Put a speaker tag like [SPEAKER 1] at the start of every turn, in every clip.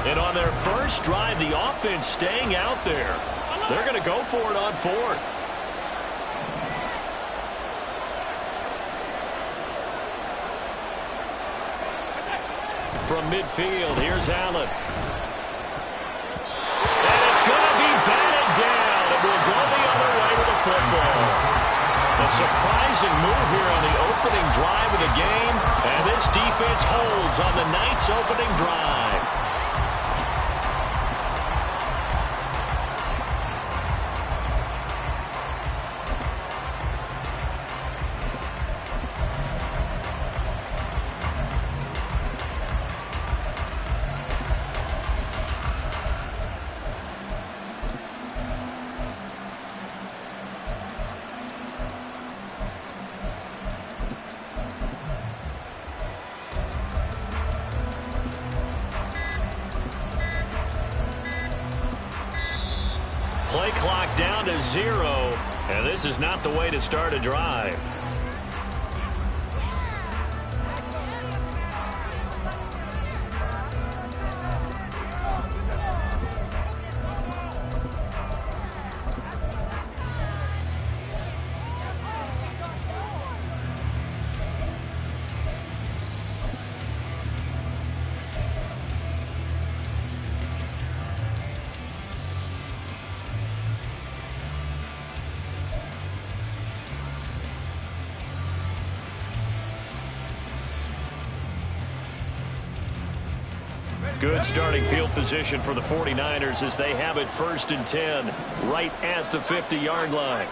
[SPEAKER 1] And on their first drive, the offense staying out there. They're going to go for it on fourth. From midfield, here's Allen. And it's going to be batted down. It will go the other way with the football. A surprising move here on the opening drive of the game. And this defense holds on the Knights' opening drive. Play clock down to 0, and this is not the way to start a drive. Good starting field position for the 49ers as they have it 1st and 10 right at the 50-yard line.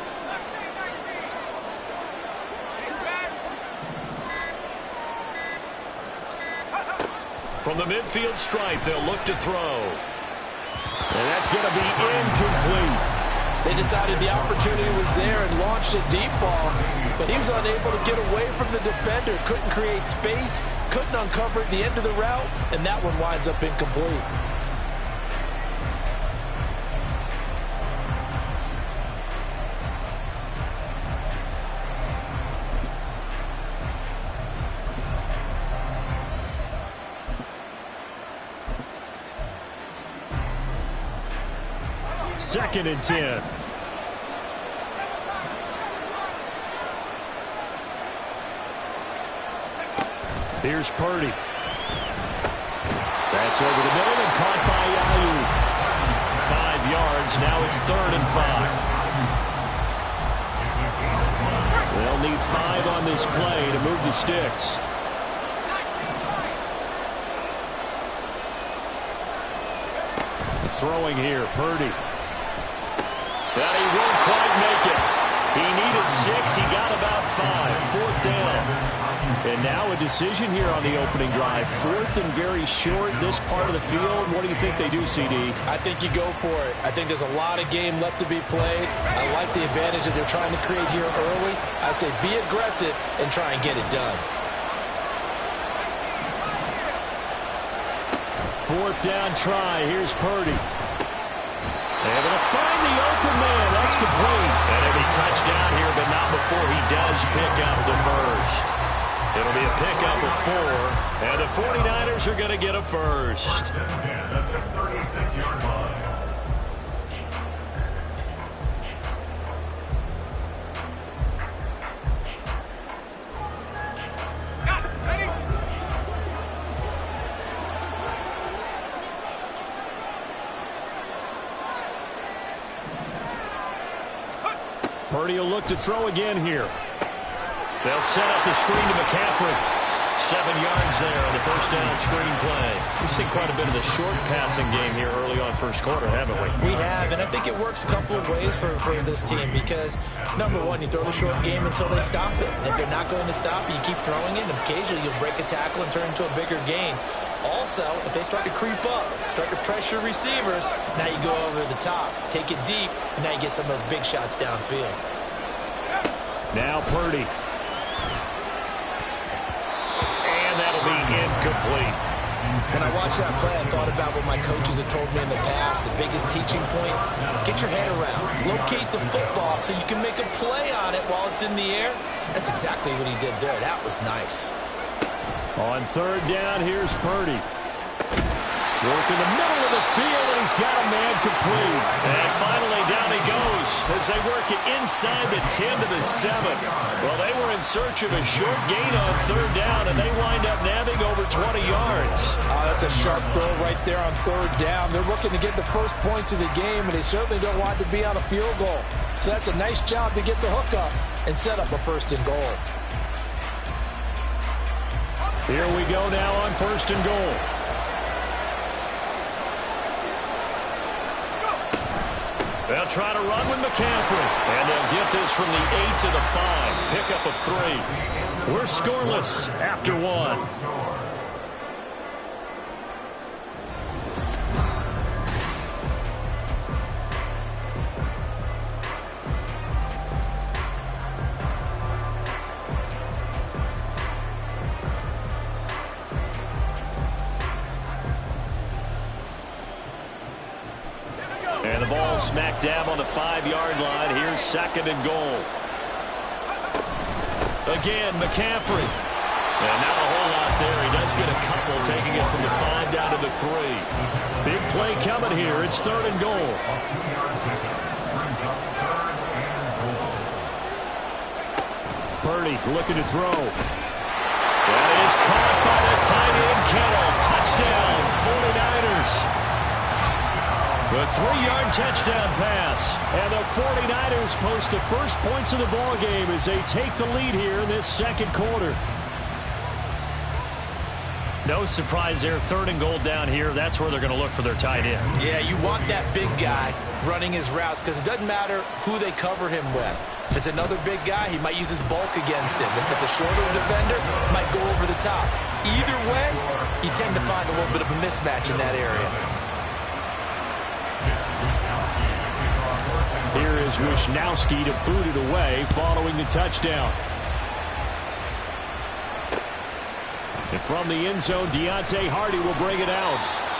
[SPEAKER 1] From the midfield stripe, they'll look to throw. And that's going to be incomplete.
[SPEAKER 2] They decided the opportunity was there and launched a deep ball, but he was unable to get away from the defender, couldn't create space, couldn't uncover at the end of the route, and that one winds up incomplete.
[SPEAKER 1] Second and 10. Here's Purdy. That's over the middle and caught by Ayuk. 5 yards. Now it's 3rd and 5. They'll need 5 on this play to move the sticks. Throwing here, Purdy. But he won't quite make it. He needed 6. He got about 5. 4th down. And now a decision here on the opening drive. 4th and very short, this part of the field. What do you think they do, CD?
[SPEAKER 2] I think you go for it. I think there's a lot of game left to be played. I like the advantage that they're trying to create here early. I say be aggressive and try and get it done.
[SPEAKER 1] 4th down try. Here's Purdy. They're going to find the open man. That's complete. And it'll be touchdown here, but not before he does pick up the first. It'll be a pickup of 4, and the 49ers are going to get a first. At the 36-yard line. Purdy will look to throw again here. They'll set up the screen to McCaffrey. 7 yards there on the first down screen play. We've seen quite a bit of the short passing game here early on first quarter, haven't we?
[SPEAKER 3] We have, and I think it works a couple of ways for this team because, number one, you throw the short game until they stop it. And if they're not going to stop it, you keep throwing it, and occasionally you'll break a tackle and turn into a bigger gain. Also, if they start to creep up, start to pressure receivers, now you go over the top, take it deep, and now you get some of those big shots downfield.
[SPEAKER 1] Now Purdy. And that'll be incomplete.
[SPEAKER 3] When I watched that play, I thought about what my coaches had told me in the past. The biggest teaching point, get your head around. Locate the football so you can make a play on it while it's in the air. That's exactly what he did there. That was nice.
[SPEAKER 1] On third down, here's Purdy. Working the middle of the field, and he's got a man complete. And finally, down he goes as they work it inside the 10 to the 7. Well, they were in search of a short gain on third down, and they wind up nabbing over 20 yards.
[SPEAKER 2] That's a sharp throw right there on third down. They're looking to get the first points of the game, and they certainly don't want to be on a field goal. So that's a nice job to get the hook up and set up a first and goal.
[SPEAKER 1] Here we go now on first and goal. They'll try to run with McCaffrey. And they'll get this from the 8 to the 5. Pickup of 3. We're scoreless after 1. And the ball smack dab on the 5-yard line. Here's second and goal. Again, McCaffrey. And not a whole lot there. He does get a couple, taking it from the 5 down to the 3. Big play coming here. It's third and goal. Purdy looking to throw. That is caught by the tight end, Kittle. Touchdown, 49ers. The 3-yard touchdown pass. And the 49ers post the first points of the ball game as they take the lead here in this second quarter. No surprise there. Third and goal down here. That's where they're going to look for their tight end.
[SPEAKER 3] Yeah, you want that big guy running his routes because it doesn't matter who they cover him with. If it's another big guy, he might use his bulk against him. If it's a shorter defender, he might go over the top. Either way, you tend to find a little bit of a mismatch in that area.
[SPEAKER 1] Here is Wishnowski to boot it away following the touchdown. And from the end zone, Deontay Hardy will bring it out.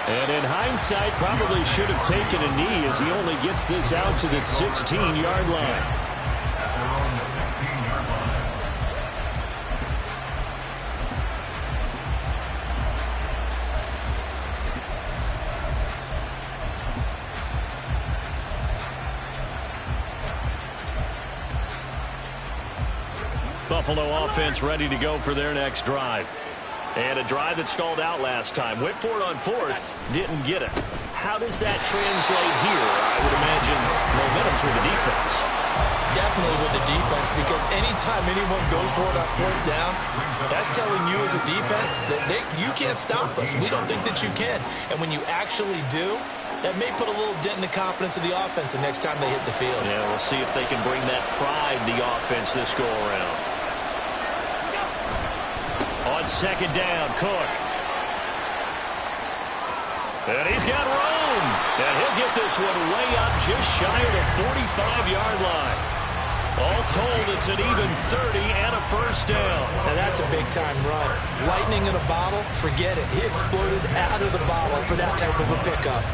[SPEAKER 1] And in hindsight, probably should have taken a knee as he only gets this out to the 16-yard line. Buffalo offense ready to go for their next drive. And a drive that stalled out last time. Went for it on fourth, didn't get it. How does that translate here? I would imagine momentum's with the defense.
[SPEAKER 3] Definitely with the defense, because anytime anyone goes for it on fourth down, that's telling you as a defense that you can't stop us. We don't think that you can. And when you actually do, that may put a little dent in the confidence of the offense the next time they hit the field.
[SPEAKER 1] Yeah, we'll see if they can bring that pride to the offense this go-around. On second down, Cook. And he's got room. And he'll get this one way up just shy of the 45-yard line. All told, it's an even 30 and a first down.
[SPEAKER 3] And that's a big-time run. Lightning in a bottle, forget it. He exploded out of the bottle for that type of a pickup.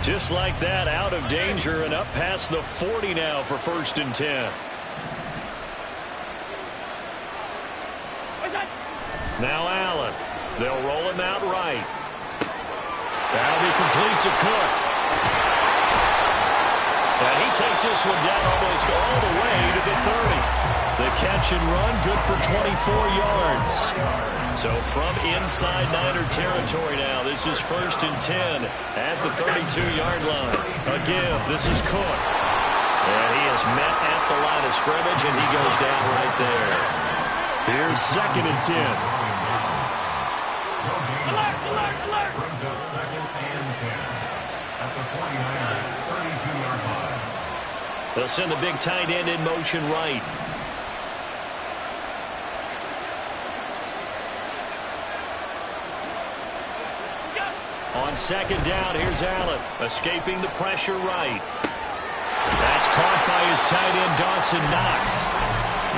[SPEAKER 1] Just like that, out of danger and up past the 40 now for first and 10. Now Allen. They'll roll him out right. That'll be complete to Cook. And he takes this one down almost all the way to the 30. The catch and run, good for 24 yards. So from inside Niner territory now, this is first and 10 at the 32-yard line. Again, this is Cook. And he is met at the line of scrimmage, and he goes down right there. Here's second and 10.
[SPEAKER 4] Alert, alert, alert! Brings us second and 10 at the 49ers 32-yard line.
[SPEAKER 1] They'll send the big tight end in motion right. On second down, here's Allen, escaping the pressure right. That's caught by his tight end, Dawson Knox.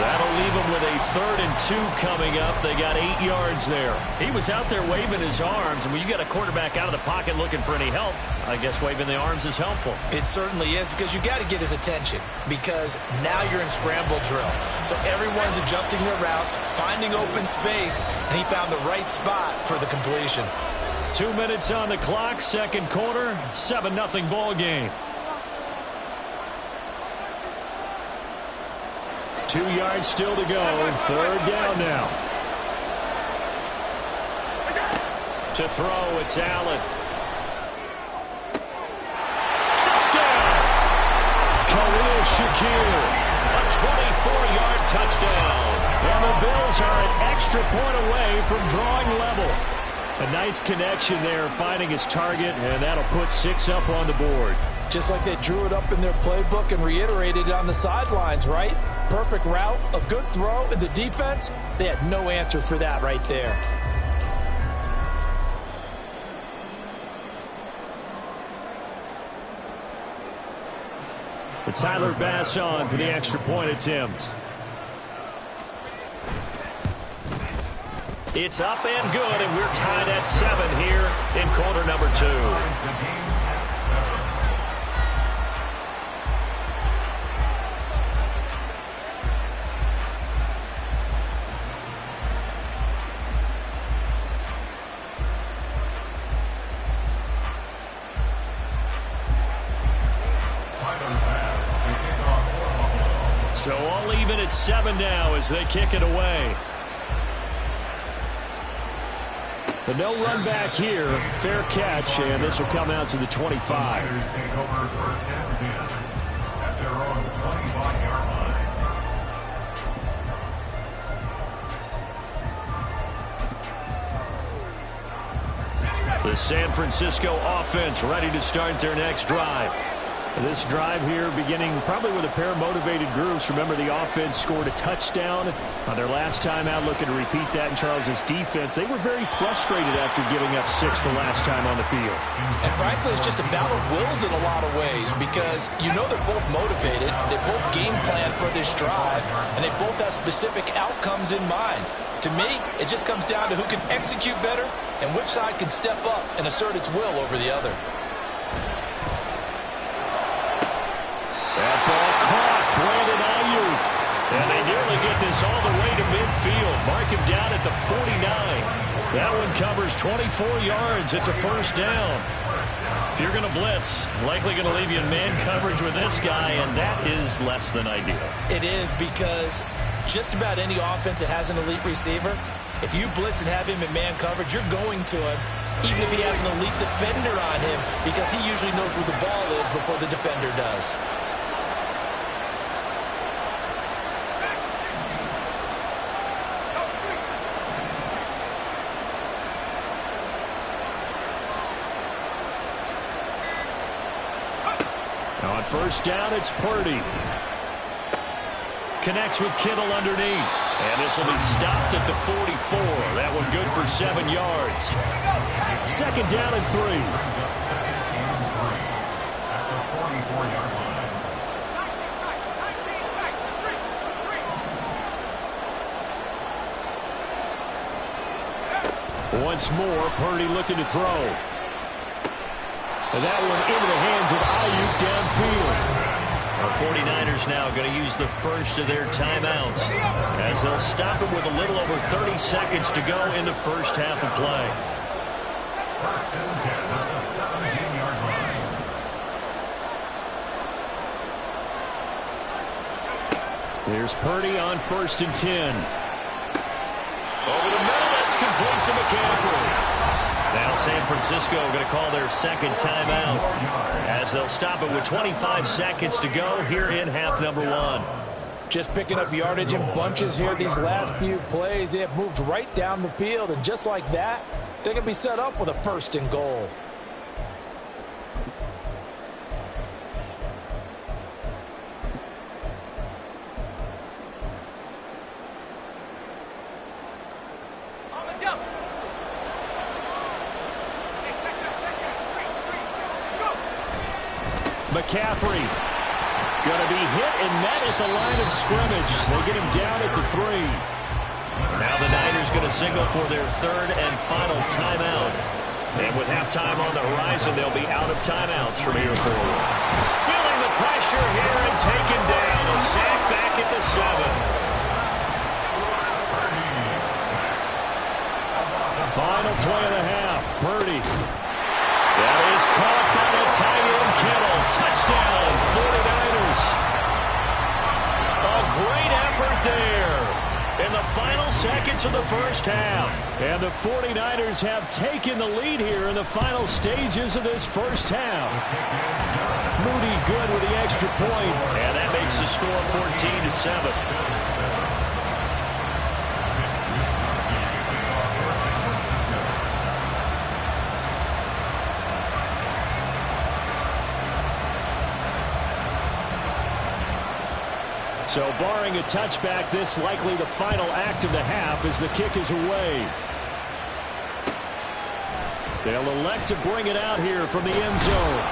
[SPEAKER 1] That'll leave him with a 3rd and 2 coming up. They got 8 yards there. He was out there waving his arms, and when you got a quarterback out of the pocket looking for any help, I guess waving the arms is helpful.
[SPEAKER 3] It certainly is, because you got to get his attention, because now you're in scramble drill. So everyone's adjusting their routes, finding open space, and he found the right spot for the completion.
[SPEAKER 1] 2 minutes on the clock, second quarter, 7-0 ball game. 2 yards still to go. 3rd down now. To throw, it's Allen. Touchdown! Khalil Shakir. A 24-yard touchdown. And the Bills are an extra point away from drawing level. A nice connection there, finding his target, and that'll put 6 up on the board.
[SPEAKER 2] Just like they drew it up in their playbook and reiterated it on the sidelines, right? Perfect route, a good throw, and the defense, they had no answer for that right there.
[SPEAKER 1] But Tyler Bass on for the extra point attempt. It's up and good, and we're tied at 7 here in quarter number 2. So all even at 7 now as they kick it away. But no run back here. Fair catch, and this will come out to the 25.
[SPEAKER 4] Take over first and 10 at their own 25-yard line.
[SPEAKER 1] The San Francisco offense ready to start their next drive. This drive here beginning probably with a pair of motivated groups. Remember, the offense scored a touchdown on their last time out, looking to repeat that in Charles's defense. They were very frustrated after giving up 6 the last time on the field.
[SPEAKER 3] And frankly, it's just a battle of wills in a lot of ways, because you know they're both motivated, they both game plan for this drive, and they both have specific outcomes in mind. To me, it just comes down to who can execute better and which side can step up and assert its will over the other.
[SPEAKER 1] That ball caught. Brandon Ayuk. And they nearly get this all the way to midfield. Mark him down at the 49. That one covers 24 yards. It's a first down. If you're going to blitz, likely going to leave you in man coverage with this guy, and that is less than ideal.
[SPEAKER 3] It is, because just about any offense that has an elite receiver, if you blitz and have him in man coverage, you're going to him, even if he has an elite defender on him, because he usually knows where the ball is before the defender does.
[SPEAKER 1] Now on first down, it's Purdy. Connects with Kittle underneath. And this will be stopped at the 44. That one good for 7 yards. Second down and 3.
[SPEAKER 4] At the 44-yard line.
[SPEAKER 1] Once more, Purdy looking to throw. And that one into the hands of Ayuk downfield. Our 49ers now going to use the first of their timeouts as they'll stop him with a little over 30 seconds to go in the first half of play.
[SPEAKER 4] First and 10 at the 17-yard line.
[SPEAKER 1] Here's Purdy on first and 10. Over the middle, that's complete to McCaffrey. Now San Francisco going to call their second timeout as they'll stop it with 25 seconds to go here in half number 1.
[SPEAKER 2] Just picking up yardage in bunches here these last few plays. They have moved right down the field, and just like that, they can be set up with a first and goal.
[SPEAKER 1] McCaffrey. Going to be hit and met at the line of scrimmage. They get him down at the 3.
[SPEAKER 5] Now the Niners going to signal for their third and final timeout. And with halftime on the horizon, they'll be out of timeouts from here forward.
[SPEAKER 1] Feeling the pressure here and taken down. A sack back at the 7. Final play of the half. Purdy. That is caught by the tight end Kittle. Touchdown, 49ers. A great effort there in the final seconds of the first half. And the 49ers have taken the lead here in the final stages of this first half. Moody good with the extra point.
[SPEAKER 5] And that makes the score 14-7.
[SPEAKER 1] So barring a touchback, this likely the final act of the half as the kick is away. They'll elect to bring it out here from the end zone.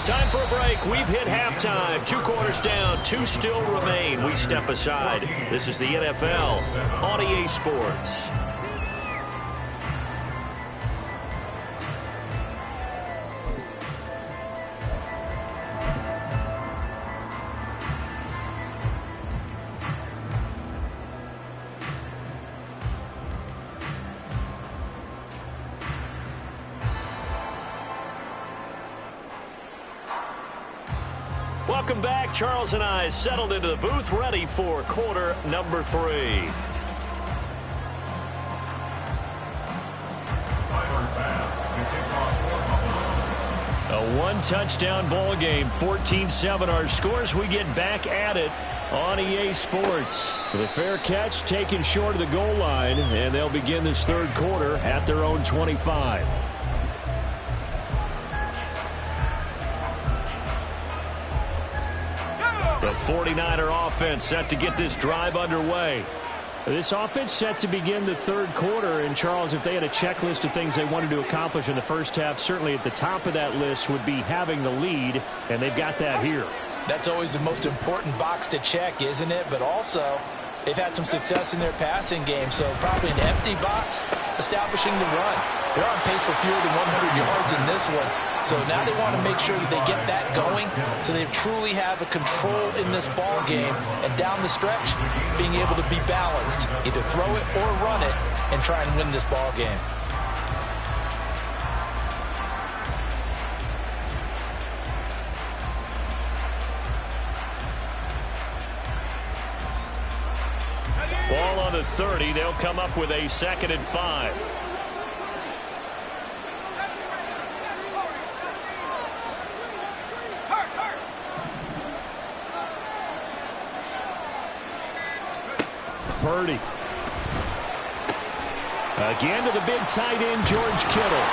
[SPEAKER 5] Time for a break. We've hit halftime. 2 quarters down, 2 still remain. We step aside. This is the NFL on EA Sports. Welcome back. Charles and I settled into the booth, ready for quarter number 3.
[SPEAKER 1] A 1-touchdown ball game, 14-7 our scores. We get back at it on EA Sports. The fair catch taken short of the goal line, and they'll begin this third quarter at their own 25. The 49er offense set to get this drive underway. This offense set to begin the third quarter. And, Charles, if they had a checklist of things they wanted to accomplish in the first half, certainly at the top of that list would be having the lead, and they've got that here.
[SPEAKER 3] That's always the most important box to check, isn't it? But also, they've had some success in their passing game, so probably an empty box establishing the run. They're on pace for fewer than 100 yards in this one. So now they want to make sure that they get that going so they truly have a control in this ball game. And down the stretch, being able to be balanced, either throw it or run it, and try and win this ball game.
[SPEAKER 1] Ball on the 30. They'll come up with a 2nd and 5. Purdy. Again to the big tight end, George Kittle.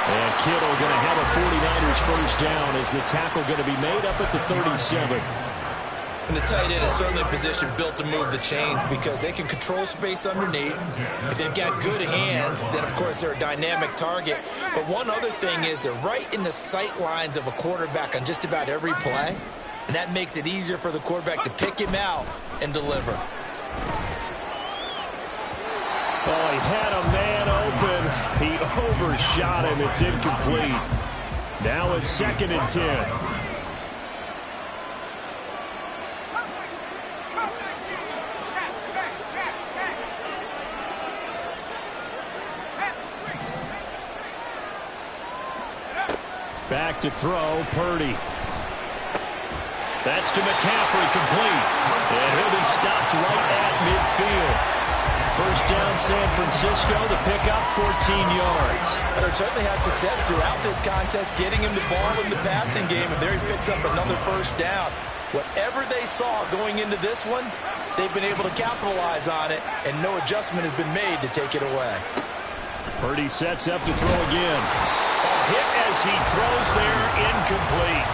[SPEAKER 1] And Kittle going to have a 49ers first down as the tackle going to be made up at the 37.
[SPEAKER 3] And the tight end is certainly a position built to move the chains because they can control space underneath. If they've got good hands, then, of course, they're a dynamic target. But one other thing is they're right in the sight lines of a quarterback on just about every play. And that makes it easier for the quarterback to pick him out and deliver.
[SPEAKER 1] Oh, he had a man open. He overshot him. It's incomplete. Now a 2nd and 10. Back to throw, Purdy. That's to McCaffrey, complete. And he'll be stopped right at midfield. First down, San Francisco. The pickup, 14 yards.
[SPEAKER 3] And they've certainly had success throughout this contest, getting him the ball in the passing game, and there he picks up another first down. Whatever they saw going into this one, they've been able to capitalize on it, and no adjustment has been made to take it away.
[SPEAKER 1] Purdy sets up to throw again. A hit as he throws there, incomplete.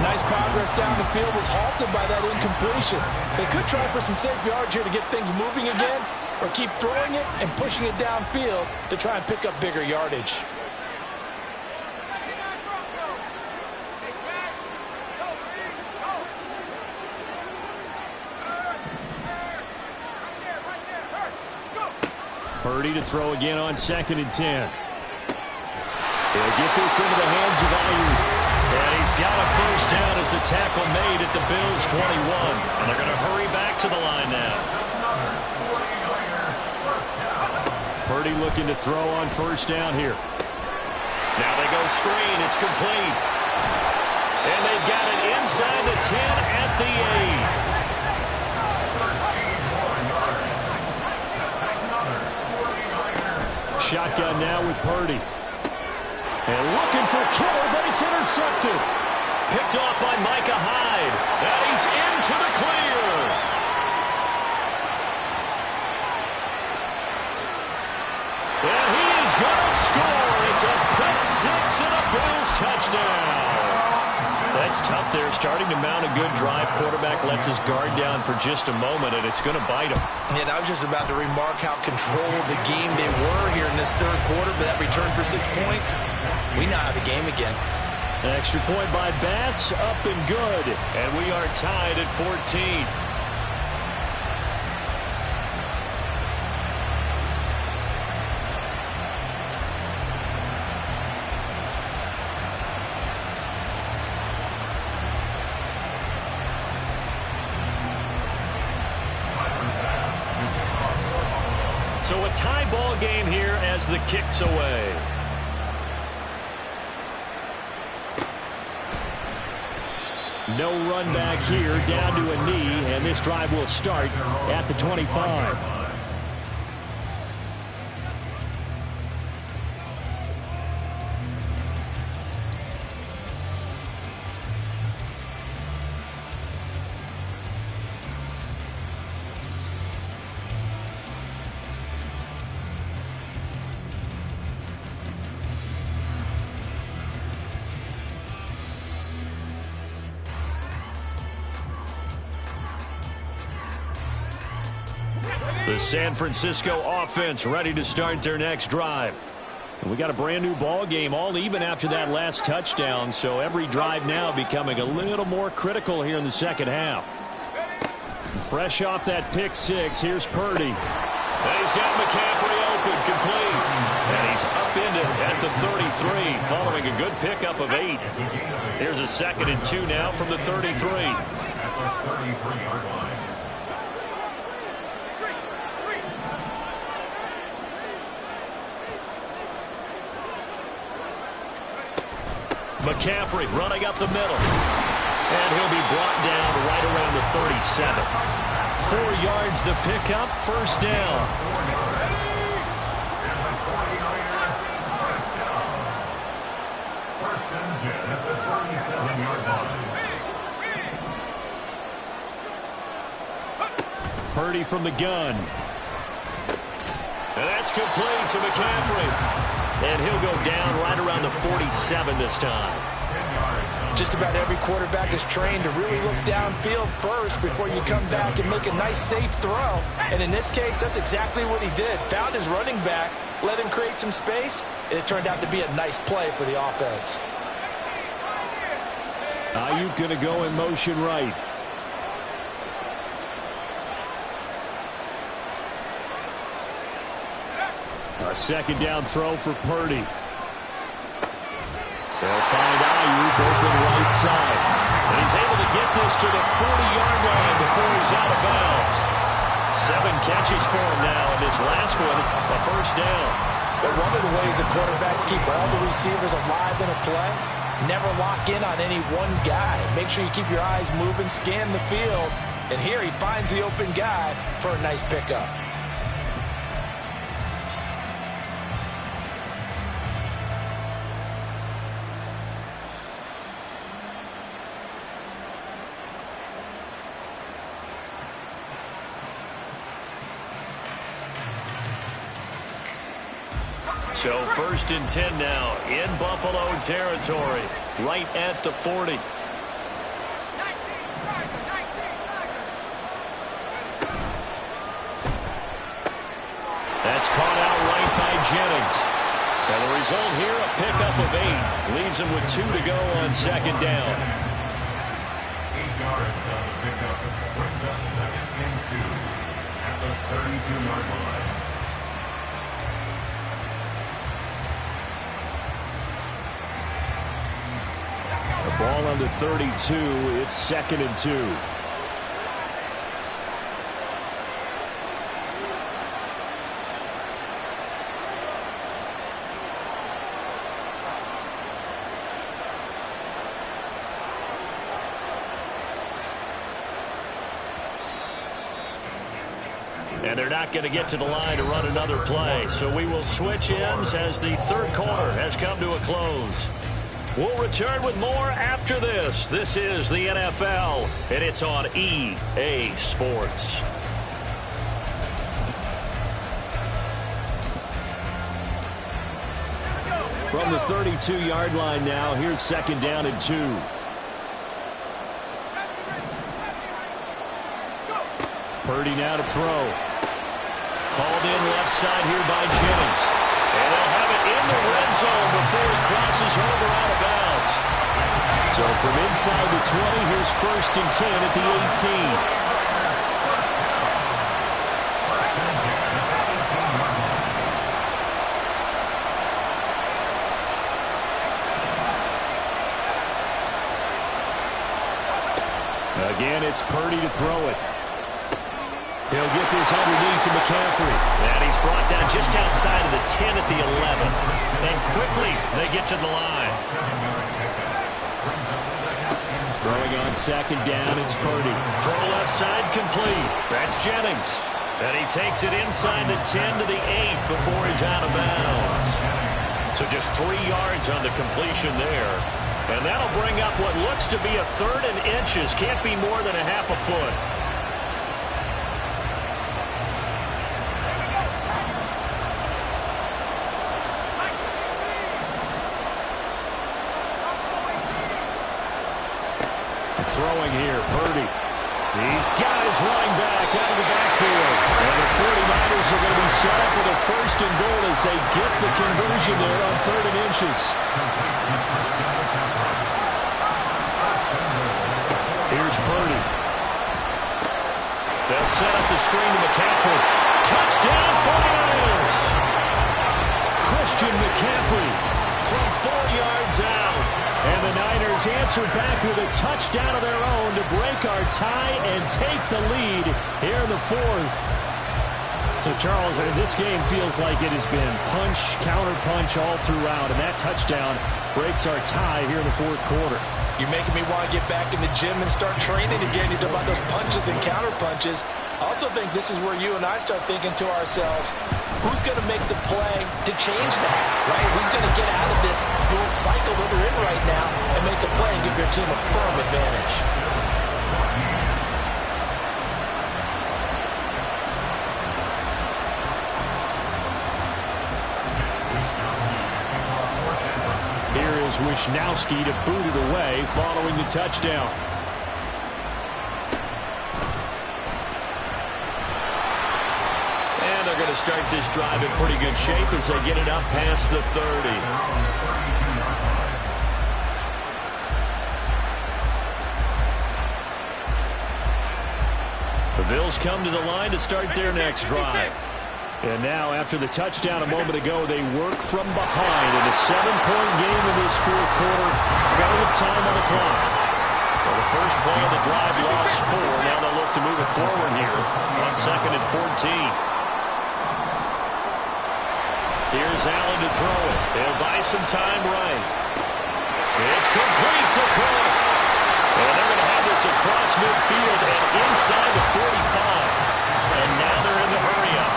[SPEAKER 2] Nice progress down the field, was halted by that incompletion. They could try for some safe yards here to get things moving again, or keep throwing it and pushing it downfield to try and pick up bigger yardage.
[SPEAKER 1] Purdy to throw again on 2nd and 10. He'll get this into the hands of Ayuk.
[SPEAKER 5] And he's got a first down as the tackle made at the Bills' 21. And they're going to hurry back to the line now.
[SPEAKER 1] Purdy looking to throw on 1st down here.
[SPEAKER 5] Now they go screen. It's complete. And they've got it inside the 10 at the
[SPEAKER 1] 8. Shotgun now with Purdy. And looking for Kittle, but it's intercepted.
[SPEAKER 5] Picked off by Micah Hyde. And he's into the clear. And he is going to score. It's a pick six and a Bills touchdown. That's tough there. Starting to mount a good drive. Quarterback lets his guard down for just a moment, and it's going to bite him.
[SPEAKER 3] And I was just about to remark how controlled the game they were here in this 3rd quarter, but that return for 6 points, we now have the game again.
[SPEAKER 1] An extra point by Bass, up and good.
[SPEAKER 5] And we are tied at 14. So a tie ball game here as the kick's away.
[SPEAKER 1] No run back here, down to a knee, and this drive will start at the 25.
[SPEAKER 5] The San Francisco offense ready to start their next drive.
[SPEAKER 1] And we got a brand new ball game, all even after that last touchdown, so every drive now becoming a little more critical here in the 2nd half. Fresh off that pick six, here's Purdy.
[SPEAKER 5] And he's got McCaffrey open, complete. And he's up into at the 33, following a good pickup of 8. Here's a 2nd and 2 now from the 33.
[SPEAKER 4] At the 33-yard line.
[SPEAKER 5] McCaffrey running up the middle. And he'll be brought down right around the 37. 4 yards the pickup, first down.
[SPEAKER 4] First and 10 at the 37-yard line.
[SPEAKER 1] Purdy from the gun.
[SPEAKER 5] And that's complete to McCaffrey. And he'll go down right around the 47 this time.
[SPEAKER 3] Just about every quarterback is trained to really look downfield first before you come back and make a nice, safe throw. And in this case, that's exactly what he did. Found his running back, let him create some space, and it turned out to be a nice play for the offense.
[SPEAKER 1] Ayuk going to go in motion right. A 2nd down throw for Purdy. They'll find Ayuk open right side.
[SPEAKER 5] And he's able to get this to the 40-yard line before he's out of bounds. 7 catches for him now, and this last one, a first down.
[SPEAKER 3] But one of the ways the quarterbacks keep all the receivers alive in a play, never lock in on any one guy. Make sure you keep your eyes moving, scan the field. And here he finds the open guy for a nice pickup.
[SPEAKER 5] So 1st and 10 now in Buffalo territory, right at the 40. That's caught out right by Jennings. And the result here, a pickup of 8. Leaves him with 2 to go on 2nd down.
[SPEAKER 4] 8 yards on the pickup. Brings up 2nd and 2 at the 32-yard line.
[SPEAKER 5] Ball on the 32. It's 2nd and 2. And they're not going to get to the line to run another play. So we will switch ends as the third quarter has come to a close. We'll return with more after this. This is the NFL, and it's on EA Sports. From the 32-yard line now, here's 2nd down and 2. Purdy now to throw. Called in left side here by Jennings. And they'll have it in the red zone before he crosses over out of bounds. So from inside the 20, here's 1st and 10 at the 18. Again, it's Purdy to throw it. He'll get this underneath to McCaffrey. And he's brought down just outside of the 10 at the 11. And quickly, they get to the line. Throwing on 2nd down, it's Purdy. Throw left side complete. That's Jennings. And he takes it inside the 10 to the 8 before he's out of bounds. So just 3 yards on the completion there. And that'll bring up what looks to be a 3rd and inches. Can't be more than a half a foot. Throwing here, Purdy. He's got his running back out of the backfield. And the 49ers are going to be set up with a 1st and goal as they get the conversion there on 3rd and inches. Here's Purdy. They'll set up the screen to McCaffrey. Touchdown 49ers! Christian McCaffrey from 4 yards out. And the Niners answer back with a touchdown of their own to break our tie and take the lead here in the 4th. So, Charles, this game feels like it has been punch, counter-punch all throughout, and that touchdown breaks our tie here in the 4th quarter.
[SPEAKER 2] You're making me want to get back in the gym and start training again. You talk about those punches and counter-punches. I also think this is where you and I start thinking to ourselves, who's going to make the play to change that, right? Who's going to get out of this little cycle that they're in right now and make a play and give their team a firm advantage?
[SPEAKER 5] Here is Wisnowski to boot it away following the touchdown. They're going to start this drive in pretty good shape as they get it up past the 30. The Bills come to the line to start their next drive. And now, after the touchdown a moment ago, they work from behind in a 7-point game in this 4th quarter. Plenty of time on the clock. Well, the first play of the drive lost 4. Now they'll look to move it forward here on 2nd and 14. Here's Allen to throw it. They'll buy some time right. It's complete to Cook. And they're going to have this across midfield and inside the 45. And now they're in the hurry-up.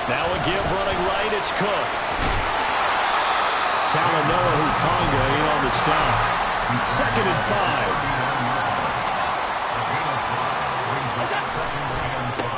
[SPEAKER 5] Now a give running right. It's Cook. Talanoa Hufanga in on the stop. 2nd and 5.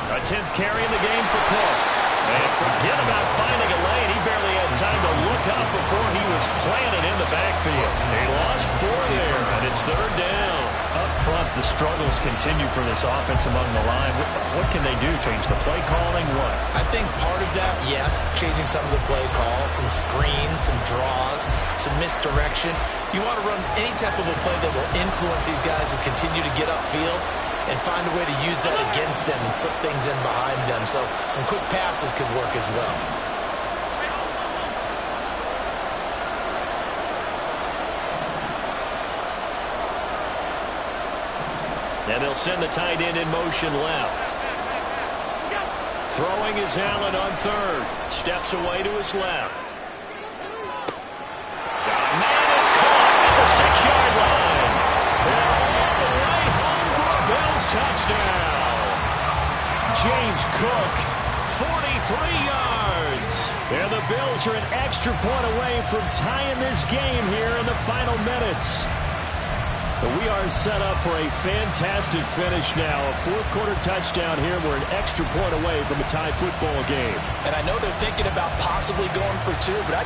[SPEAKER 5] A 10th carry in the game for Cook. And forget about finding a lane. He barely had time to look up before he was planted in the backfield. They lost 4 there, and it's 3rd down. Up front, the struggles continue for this offense among the line. What can they do? Change the play calling? What?
[SPEAKER 3] I think part of that, yes, changing some of the play calls, some screens, some draws, some misdirection. You want to run any type of a play that will influence these guys and continue to get upfield. and find a way to use that against them and slip things in behind them. So some quick passes could work as well.
[SPEAKER 5] And they'll send the tight end in motion left. Throwing is Allen on third. Steps away to his left. Man, it's caught at the 6-yard line. They're all the way home for a Bills touchdown. James Cook, 43 yards. And the Bills are an extra point away from tying this game here in the final minutes. But we are set up for a fantastic finish now. A fourth-quarter touchdown here. We're an extra point away from a tie football game.
[SPEAKER 2] And I know they're thinking about possibly going for two, but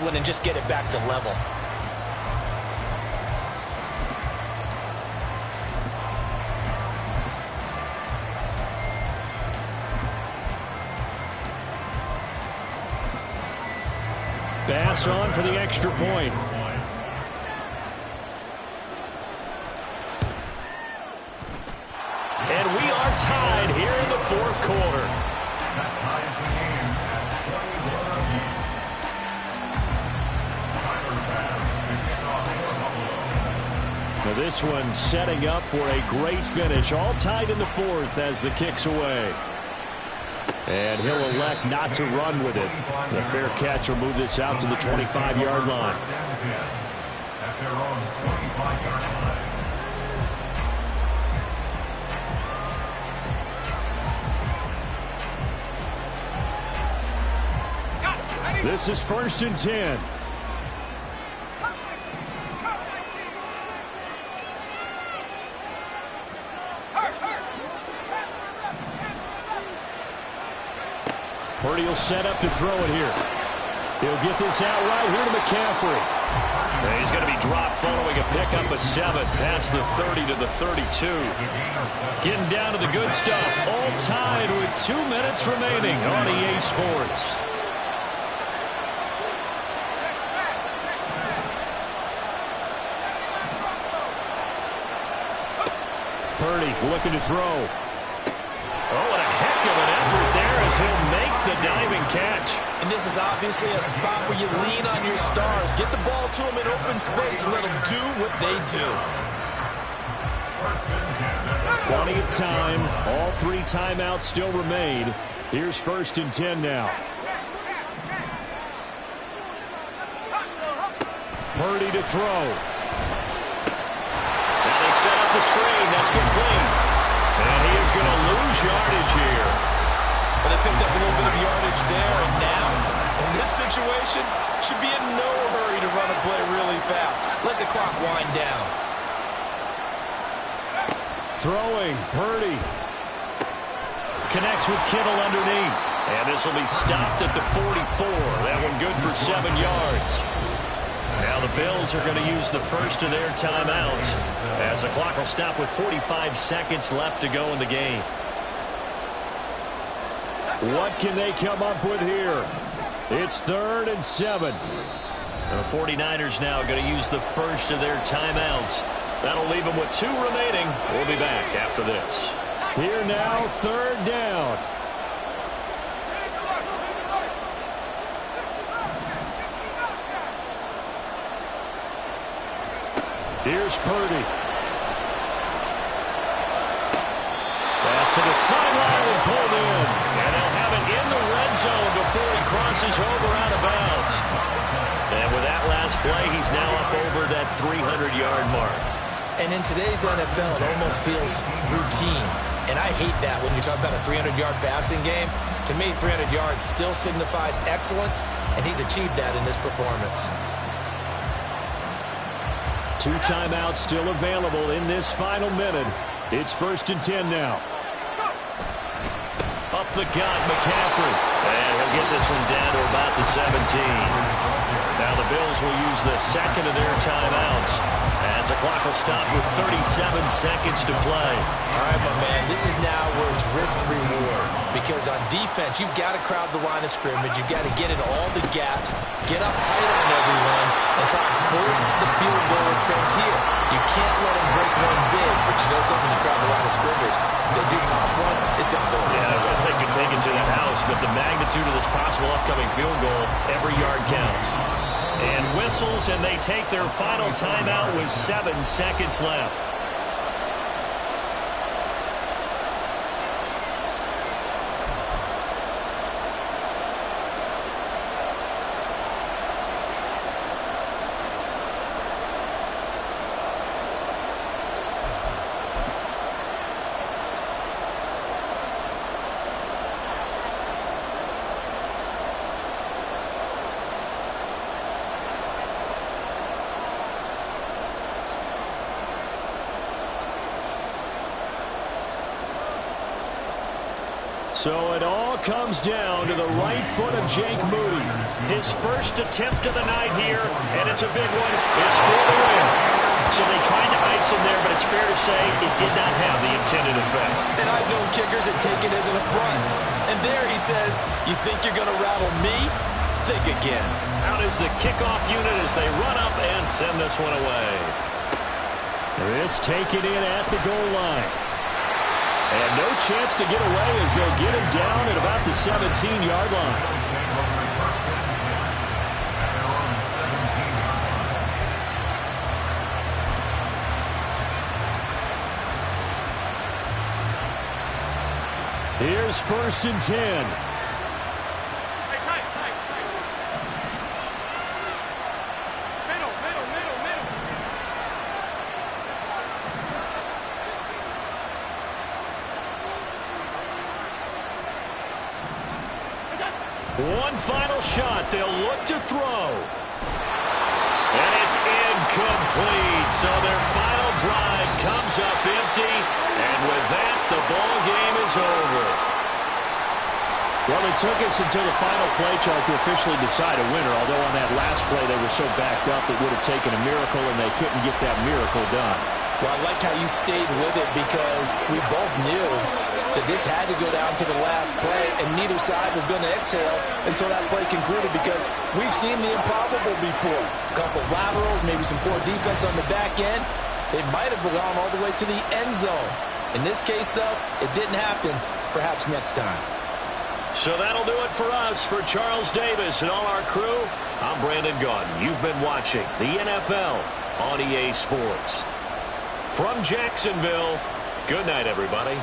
[SPEAKER 2] win and just get it back to level.
[SPEAKER 5] Bass on for the extra point. And we are tied here in the fourth quarter. Now this one setting up for a great finish. All tied in the fourth as the kick's away. And he'll elect not to run with it. The fair catch will move this out to the 25-yard line.
[SPEAKER 4] At their own 25-yard line.
[SPEAKER 5] This is 1st and 10. Purdy will set up to throw it here. He'll get this out right here to McCaffrey. And he's going to be dropped following a pickup of 7 past the 30 to the 32. Getting down to the good stuff. All tied with 2 minutes remaining on EA Sports. Purdy looking to throw. Oh, what a heck of an effort there as he'll make the diving catch.
[SPEAKER 3] And this is obviously a spot where you lean on your stars. Get the ball to them in open space and let them do what they do.
[SPEAKER 5] Plenty of time. All 3 timeouts still remain. Here's 1st and 10 now. Purdy to throw. Now they set up the screen. That's complete. And he is going to lose yardage here.
[SPEAKER 3] Well, they picked up a little bit of yardage there, and now, in this situation, should be in no hurry to run a play really fast. Let the clock wind down.
[SPEAKER 5] Throwing, Purdy. Connects with Kittle underneath. And this will be stopped at the 44. That one good for 7 yards. Now the Bills are going to use the first of their timeouts as the clock will stop with 45 seconds left to go in the game. What can they come up with here? It's 3rd and 7. The 49ers now going to use the first of their timeouts. That'll leave them with 2 remaining. We'll be back after this. Here now, 3rd down. Here's Purdy. Pass to the sideline and pulled in. And they'll have it in the red zone before he crosses over out of bounds. And with that last play, he's now up over that 300-yard mark.
[SPEAKER 3] And in today's NFL, it almost feels routine. And I hate that when you talk about a 300-yard passing game. To me, 300 yards still signifies excellence, and he's achieved that in this performance.
[SPEAKER 5] 2 timeouts still available in this final minute. It's 1st and 10 now. the gut, McCaffrey. And he'll get this one down to about the 17. Now the Bills will use the second of their timeouts as the clock will stop with 37 seconds to play.
[SPEAKER 3] All right, my man, this is now where it's risk-reward. Because on defense, you've got to crowd the line of scrimmage. You've got to get into all the gaps, get up tight on everyone, and try to force the field goal attempt here. You can't let them break one big, but you know something, you crowd the line of scrimmage. If they do pop one, it's going to go.
[SPEAKER 5] Yeah, I was going to say could take it to the house, but the magnitude of this possible upcoming field goal, every yard counts. And whistles, and they take their final timeout with 7 seconds left. So it all comes down to the right foot of Jake Moody. His first attempt of the night here, and it's a big one. It's for the win. So they tried to ice him there, but it's fair to say it did not have the intended effect.
[SPEAKER 3] And I've known kickers that take it as an affront. And there he says, you think you're going to rattle me? Think again.
[SPEAKER 5] Out is the kickoff unit as they run up and send this one away.
[SPEAKER 1] This taken in at the goal line. And no chance to get away as they'll get him down at about the 17-yard line. Here's 1st and 10. One final shot. They'll look to throw.
[SPEAKER 5] And it's incomplete. So their final drive comes up empty. And with that, the ball game is over.
[SPEAKER 1] Well, it took us until the final play chart to officially decide a winner. Although on that last play they were so backed up it would have taken a miracle, and they couldn't get that miracle done.
[SPEAKER 3] Well, I like how you stayed with it because we both knew that this had to go down to the last play, and neither side was going to exhale until that play concluded because we've seen the improbable before. A couple laterals, maybe some poor defense on the back end. They might have gone all the way to the end zone. In this case, though, it didn't happen. Perhaps next time.
[SPEAKER 5] So that'll do it for us. For Charles Davis and all our crew, I'm Brandon Gaudin. You've been watching the NFL on EA Sports. From Jacksonville, good night, everybody.